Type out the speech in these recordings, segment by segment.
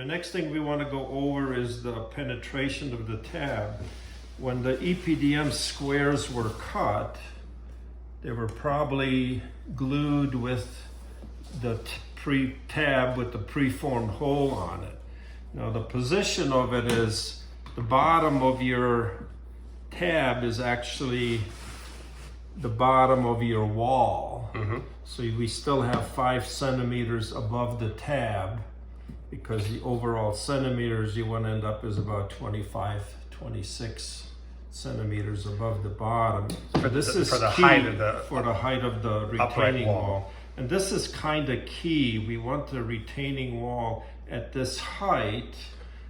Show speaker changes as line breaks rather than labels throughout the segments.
The next thing we want to go over is the penetration of the tab. When the EPDM squares were cut, they were probably glued with the tab with the preformed hole on it. Now the position of it is the bottom of your tab is actually the bottom of your wall. So we still have 5 centimeters above the tab, because the overall centimeters you want to end up is about 25, 26 centimeters above the bottom. This is
for the
key
height of the
for the height of the retaining wall. And this is kind of key. We want the retaining wall at this height,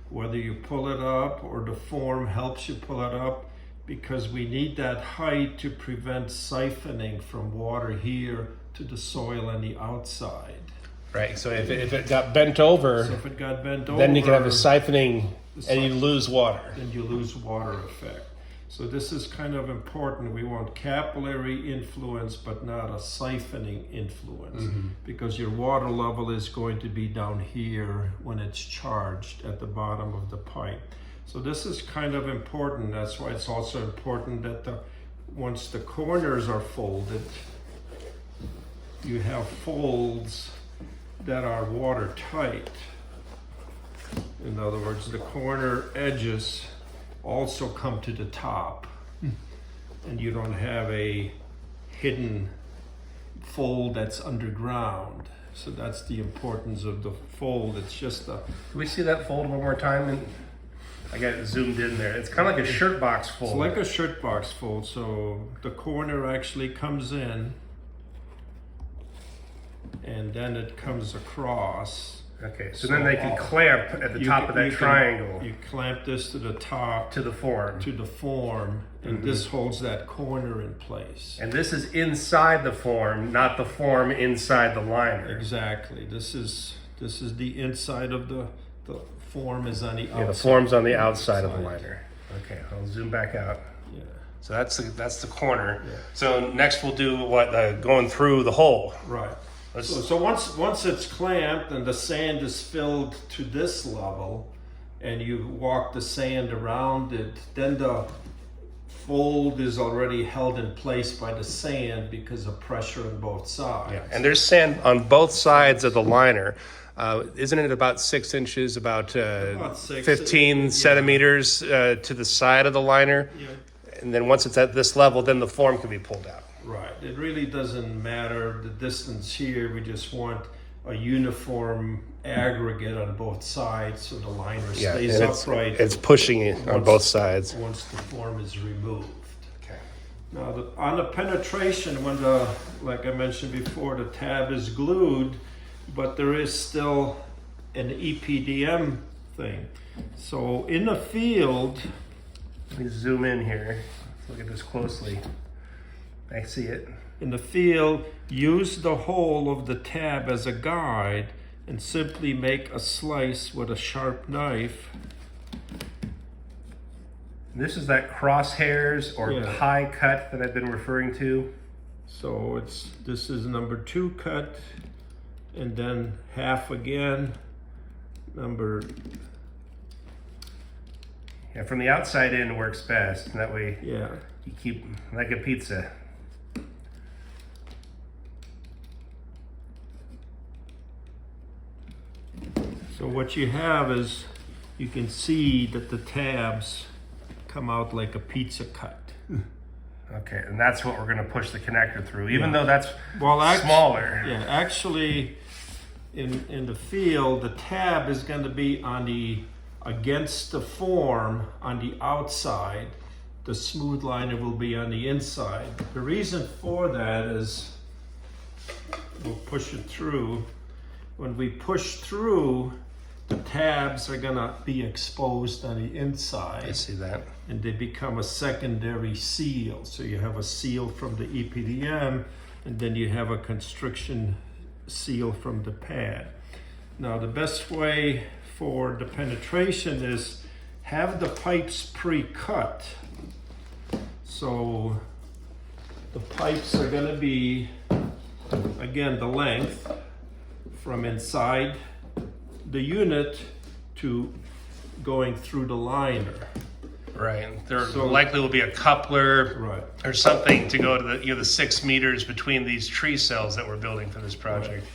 whether you pull it up or the form helps you pull it up, because we need that height to prevent siphoning from water here to the soil on the outside.
Right, so if it got bent over,
So if it got bent over,
then you can have a siphoning and you lose water.
then you lose water effect. So this is kind of important. We want capillary influence, but not a siphoning influence, because your water level is going to be down here when it's charged at the bottom of the pipe. So this is kind of important. That's why it's also important that once the corners are folded, you have folds that are watertight. In other words, the corner edges also come to the top, and you don't have a hidden fold that's underground. So that's the importance of the fold. It's just a...
Can we see that fold one more time? And I got it zoomed in there. It's kind of like a shirt box fold.
It's like a shirt box fold. So the corner actually comes in, and then it comes across.
Okay, so then they can clamp at the top of that triangle.
You clamp this to the top.
To the form.
To the form, and this holds that corner in place.
And this is inside the form, not the form inside the liner.
Exactly. This is the inside of the form is on the outside.
Yeah, the form's on the outside of the liner. Okay, I'll zoom back out.
Yeah.
So that's the corner.
Yeah.
So next we'll do what going through the hole.
Right. So once it's clamped and the sand is filled to this level, and you walk the sand around it, then the fold is already held in place by the sand because of pressure on both sides.
Yeah. And there's sand on both sides of the liner. Isn't it about 6 inches, about 15 centimeters to the side of the liner?
Yeah.
And then once it's at this level, then the form can be pulled out.
Right. It really doesn't matter the distance here. We just want a uniform aggregate on both sides so the liner stays upright.
It's pushing it on both sides.
Once the form is removed.
Okay.
Now, on the penetration, when like I mentioned before, the tab is glued, but there is still an EPDM thing. So in the field,
let me zoom in here. Let's look at this closely. I see it.
In the field, use the hole of the tab as a guide and simply make a slice with a sharp knife.
This is that crosshairs or pie cut that I've been referring to.
So this is number 2 cut, and then half again,
Yeah, from the outside in works best. And that way
you
keep like a pizza.
So what you have is, you can see that the tabs come out like a pizza cut.
Okay, and that's what we're going to push the connector through, even though that's smaller.
Yeah, actually, in the field, the tab is going to be against the form on the outside. The smooth liner will be on the inside. The reason for that is, we'll push it through. When we push through, the tabs are gonna be exposed on the inside.
I see that.
And they become a secondary seal. So you have a seal from the EPDM, and then you have a constriction seal from the pad. Now the best way for the penetration is have the pipes pre-cut. So the pipes are gonna be, again, the length from inside the unit to going through the liner.
Right. There likely will be a coupler
Right.
or something to go to the 6 meters between these tree cells that we're building for this project.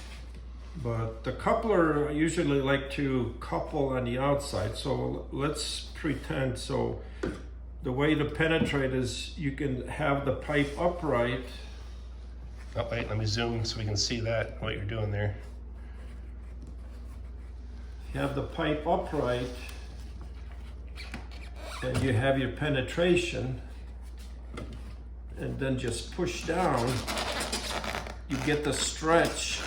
But the coupler, I usually like to couple on the outside. So let's pretend, so the way to penetrate is you can have the pipe upright.
Oh, wait, let me zoom so we can see that, what you're doing there.
You have the pipe upright, and you have your penetration, and then just push down. You get the stretch.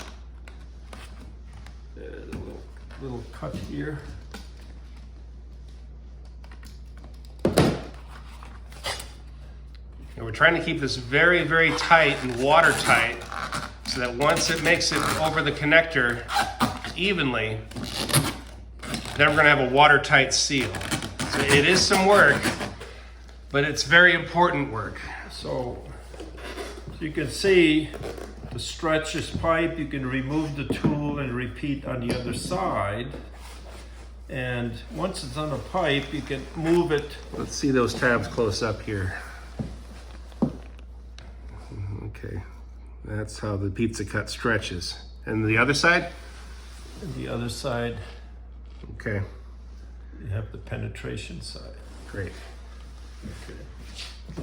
There's a little cut here.
And we're trying to keep this very, very tight and watertight so that once it makes it over the connector evenly, then we're gonna have a watertight seal. So it is some work, but it's very important work.
So you can see the stretch is pipe. You can remove the tool and repeat on the other side. And once it's on a pipe, you can move it.
Let's see those tabs close up here. Okay, that's how the pizza cut stretches. And the other side?
And the other side,
Okay,
you have the penetration side.
great.
Okay.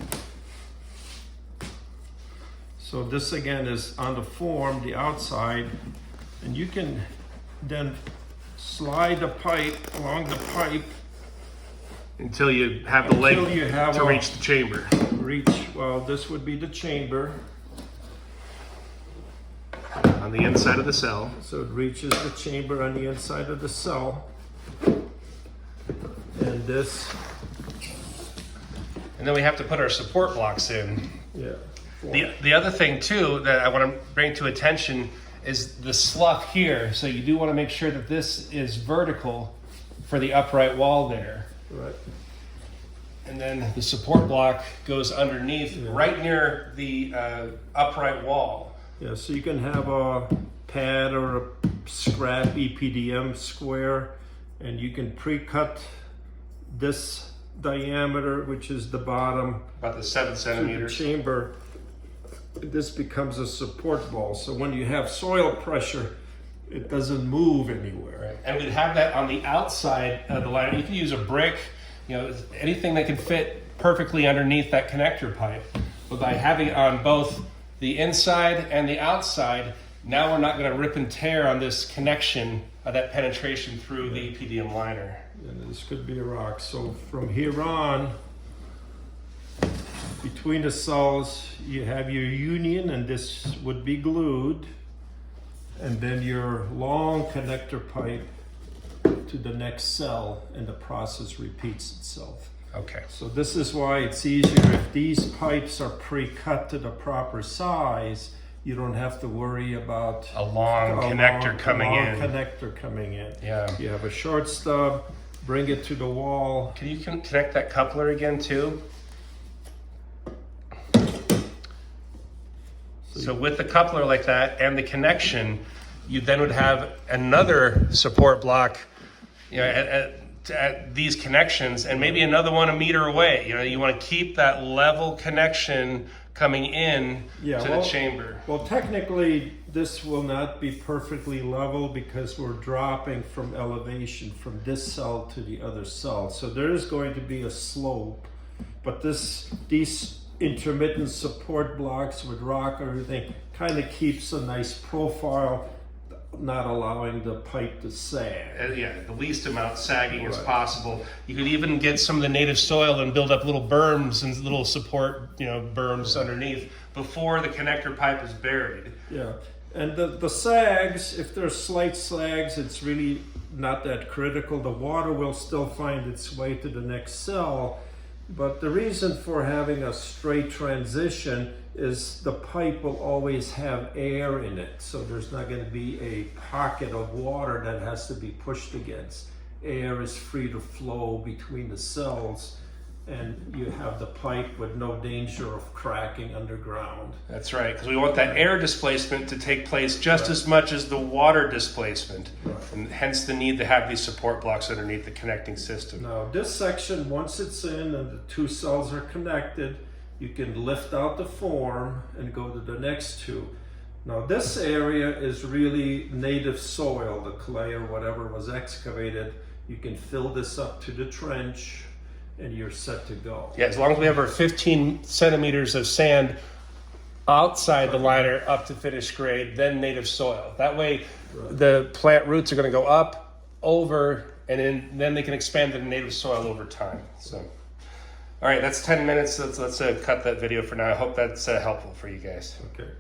So this again is on the form, the outside, and you can then slide the pipe along the pipe
Until you have the leg
until you have
to reach the chamber.
well, this would be the chamber.
On the inside of the cell.
So it reaches the chamber on the inside of the cell. And this,
And then we have to put our support blocks in.
yeah.
The other thing too that I want to bring to attention is the slough here. So you do want to make sure that this is vertical for the upright wall there.
Right.
And then the support block goes underneath, right near the upright wall.
Yeah, so you can have a pad or a scrap EPDM square, and you can pre-cut this diameter, which is the bottom,
About the 7
to the
centimeters.
chamber. This becomes a support ball. So when you have soil pressure, it doesn't move anywhere.
Right. And we'd have that on the outside of the liner. You can use a brick, anything that can fit perfectly underneath that connector pipe. But by having it on both the inside and the outside, now we're not going to rip and tear on this connection of that penetration through the EPDM liner.
And this could be a rock. So from here on, between the cells, you have your union, and this would be glued. And then your long connector pipe to the next cell, and the process repeats itself.
Okay.
So this is why it's easier if these pipes are pre-cut to the proper size. You don't have to worry about
A long connector coming in.
Connector coming in.
Yeah.
You have a short stub. Bring it to the wall.
Can you connect that coupler again too? So with the coupler like that and the connection, you then would have another support block, at these connections, and maybe another one a meter away. You want to keep that level connection coming in to the chamber.
Well, technically, this will not be perfectly level because we're dropping from elevation from this cell to the other cell. So there is going to be a slope, but these intermittent support blocks with rock or everything kind of keeps a nice profile, not allowing the pipe to sag.
The least amount sagging as possible. You could even get some of the native soil and build up little berms and little support, berms underneath before the connector pipe is buried.
Yeah, and the sags, if there's slight sags, it's really not that critical. The water will still find its way to the next cell. But the reason for having a straight transition is the pipe will always have air in it. So there's not going to be a pocket of water that has to be pushed against. Air is free to flow between the cells, and you have the pipe with no danger of cracking underground.
That's right, because we want that air displacement to take place just as much as the water displacement, and hence the need to have these support blocks underneath the connecting system.
Now this section, once it's in and the two cells are connected, you can lift out the form and go to the next two. Now this area is really native soil, the clay or whatever was excavated. You can fill this up to the trench and you're set to go.
Yeah, as long as we have our 15 centimeters of sand outside the liner up to finished grade, then native soil. That way the plant roots are going to go up, over, and then they can expand into native soil over time. So, all right, that's 10 minutes. Let's cut that video for now. I hope that's helpful for you guys.
Okay.